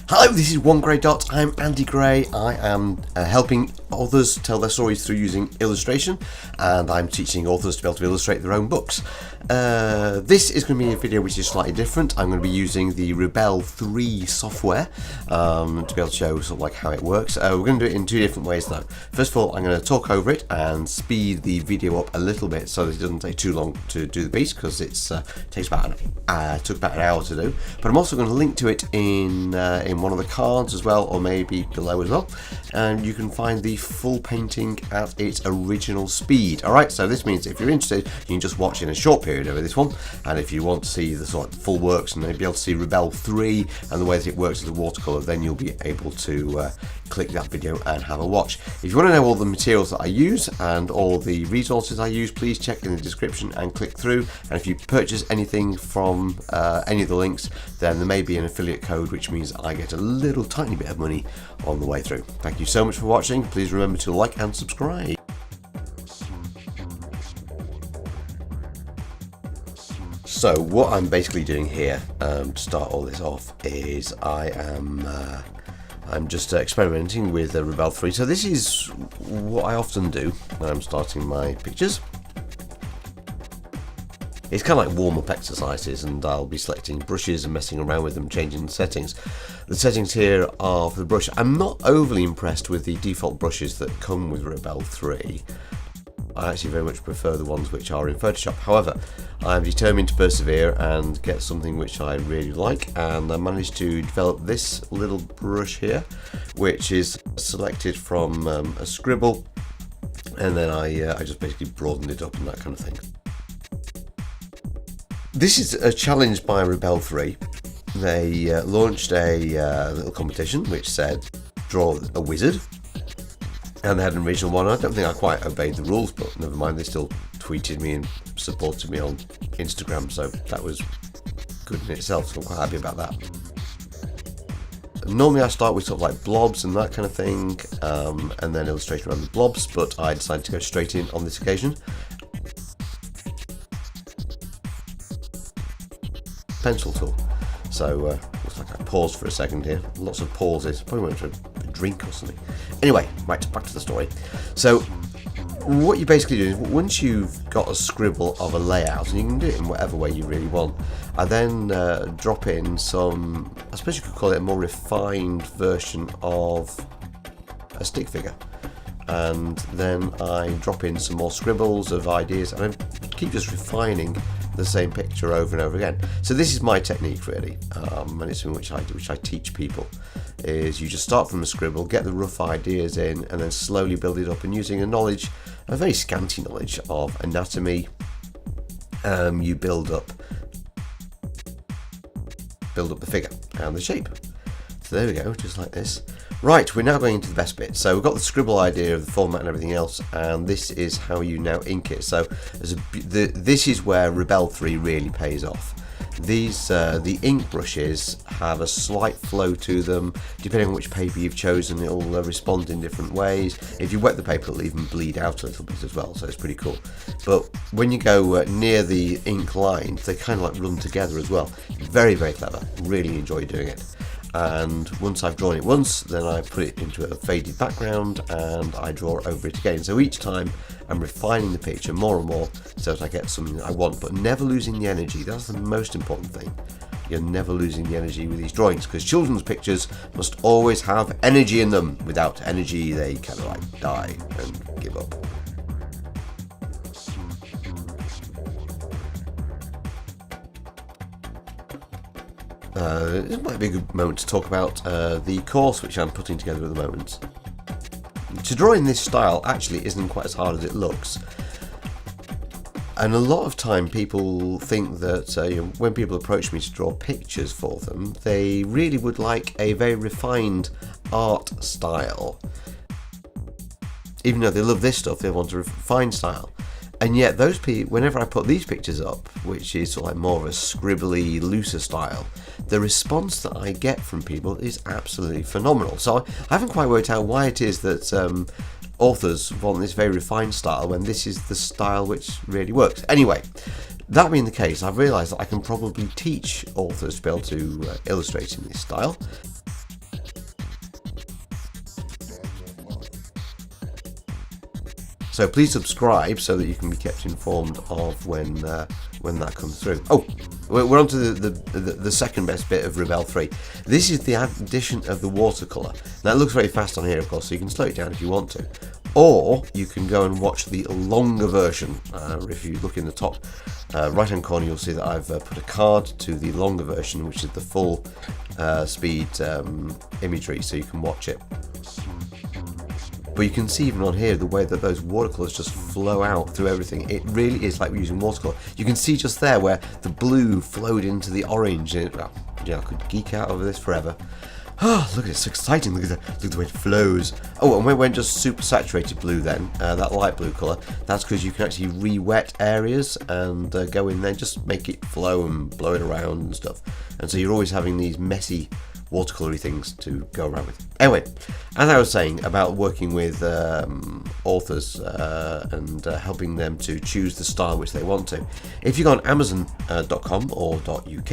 Hello, this is One Grey Dot. I'm Andy Gray. I am helping authors tell their stories through using illustration, and I'm teaching authors to be able to illustrate their own books. This is going to be a video which is slightly different. I'm going to be using the Rebelle 3 software to be able to show sort of like how it works. We're going to do it in two different ways though. First of all, I'm going to talk over it and speed the video up a little bit so that it doesn't take too long to do the piece, because it took about an hour to do. But I'm also going to link to it in one of the cards as well, or maybe below as well, and you can find the full painting at its original speed. Alright, so this means if you're interested, you can just watch in a short period over this one, and if you want to see the sort of full works and be able to see Rebelle 3 and the way that it works as a watercolour, then you'll be able to click that video and have a watch. If you want to know all the materials that I use and all the resources I use, please check in the description and click through. And if you purchase anything from any of the links, then there may be an affiliate code, which means I get a little tiny bit of money on the way through. Thank you so much for watching. Please remember to like and subscribe. So what I'm basically doing here to start all this off is I'm just experimenting with Rebelle 3. So this is what I often do when I'm starting my pictures. It's kind of like warm-up exercises, and I'll be selecting brushes and messing around with them, changing the settings. The settings here are for the brush. I'm not overly impressed with the default brushes that come with Rebelle 3. I actually very much prefer the ones which are in Photoshop. However, I'm determined to persevere and get something which I really like, and I managed to develop this little brush here, which is selected from a scribble, and then I just basically broadened it up and that kind of thing. This is a challenge by Rebelle 3. They launched a little competition which said draw a wizard, and they had an original one. I don't think I quite obeyed the rules, but never mind, they still tweeted me and supported me on Instagram, so that was good in itself, so I'm quite happy about that. Normally I start with sort of like blobs and that kind of thing, and then illustration around the blobs, but I decided to go straight in on this occasion. Pencil tool. So looks like I paused for a second here. Lots of pauses. Probably went for a drink or something. Anyway, right, back to the story. So what you basically do is, once you've got a scribble of a layout, and you can do it in whatever way you really want, I then drop in some, I suppose you could call it a more refined version of a stick figure. And then I drop in some more scribbles of ideas, and I keep just refining the same picture over and over again. So this is my technique really, and it's something which I teach people, is you just start from a scribble, get the rough ideas in, and then slowly build it up, and using a very scanty knowledge of anatomy, you build up the figure and the shape. So there we go, just like this. Right, we're now going into the best bit. So we've got the scribble idea of the format and everything else, and this is how you now ink it. So this is where Rebelle 3 really pays off. These the ink brushes have a slight flow to them. Depending on which paper you've chosen, it'll respond in different ways. If you wet the paper, it'll even bleed out a little bit as well, so it's pretty cool. But when you go near the ink lines, they kind of like run together as well. Very, very clever. Really enjoy doing it. And once I've drawn it once, then I put it into a faded background and I draw over it again. So each time I'm refining the picture more and more so that I get something that I want, but never losing the energy. That's the most important thing. You're never losing the energy with these drawings, because children's pictures must always have energy in them. Without energy, they kind of like die and give up. This might be a good moment to talk about the course which I'm putting together at the moment. To draw in this style actually isn't quite as hard as it looks, and a lot of time people think that when people approach me to draw pictures for them, they really would like a very refined art style. Even though they love this stuff, they want a refined style. And yet those people, whenever I put these pictures up, which is sort of like more of a scribbly, looser style, the response that I get from people is absolutely phenomenal. So I haven't quite worked out why it is that authors want this very refined style when this is the style which really works. Anyway, that being the case, I've realised that I can probably teach authors to be able to illustrate in this style. So please subscribe so that you can be kept informed of when that comes through. Oh, we're on to the second best bit of Rebelle 3. This is the addition of the watercolour. Now it looks very fast on here, of course, so you can slow it down if you want to. Or you can go and watch the longer version. If you look in the top right hand corner, you'll see that I've put a card to the longer version, which is the full speed imagery, so you can watch it. But you can see even on here the way that those watercolours just flow out through everything. It really is like we're using watercolour. You can see just there where the blue flowed into the orange. And I could geek out over this forever. Oh, look at it, it's so exciting. Look at the way it flows. Oh, and when we went just super saturated blue then, that light blue colour, that's because you can actually re-wet areas and go in there, just make it flow and blow it around and stuff. And so you're always having these messy watercolory things to go around with. Anyway, as I was saying about working with authors and helping them to choose the style which they want to, if you go on amazon.com or .uk,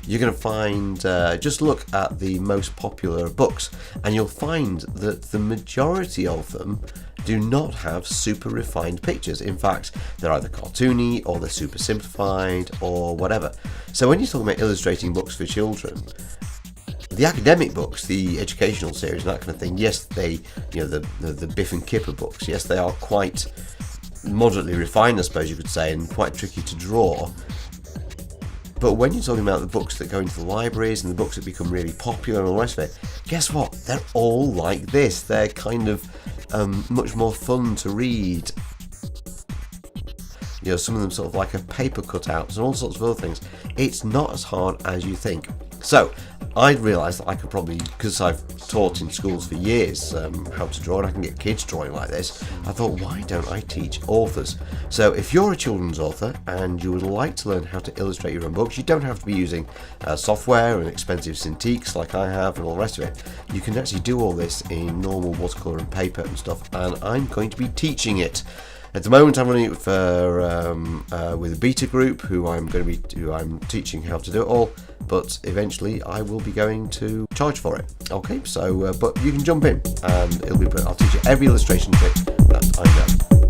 you're going to find, just look at the most popular books, and you'll find that the majority of them do not have super refined pictures. In fact, they're either cartoony or they're super simplified or whatever. So when you're talking about illustrating books for children, the academic books, the educational series, and that kind of thing, yes, they, the Biff and Kipper books, yes, they are quite moderately refined, I suppose you could say, and quite tricky to draw. But when you're talking about the books that go into the libraries and the books that become really popular and all the rest of it, guess what? They're all like this. They're kind of much more fun to read. Some of them sort of like a paper cutouts and all sorts of other things. It's not as hard as you think. So I realised that I could probably, because I've taught in schools for years how to draw, and I can get kids drawing like this, I thought, why don't I teach authors? So if you're a children's author and you would like to learn how to illustrate your own books, you don't have to be using software and expensive Cintiqs like I have and all the rest of it. You can actually do all this in normal watercolour and paper and stuff, and I'm going to be teaching it. At the moment, I'm running it for with a beta group who I'm teaching how to do it all. But eventually, I will be going to charge for it. Okay, so but you can jump in, and it'll be. I'll teach you every illustration trick that I know.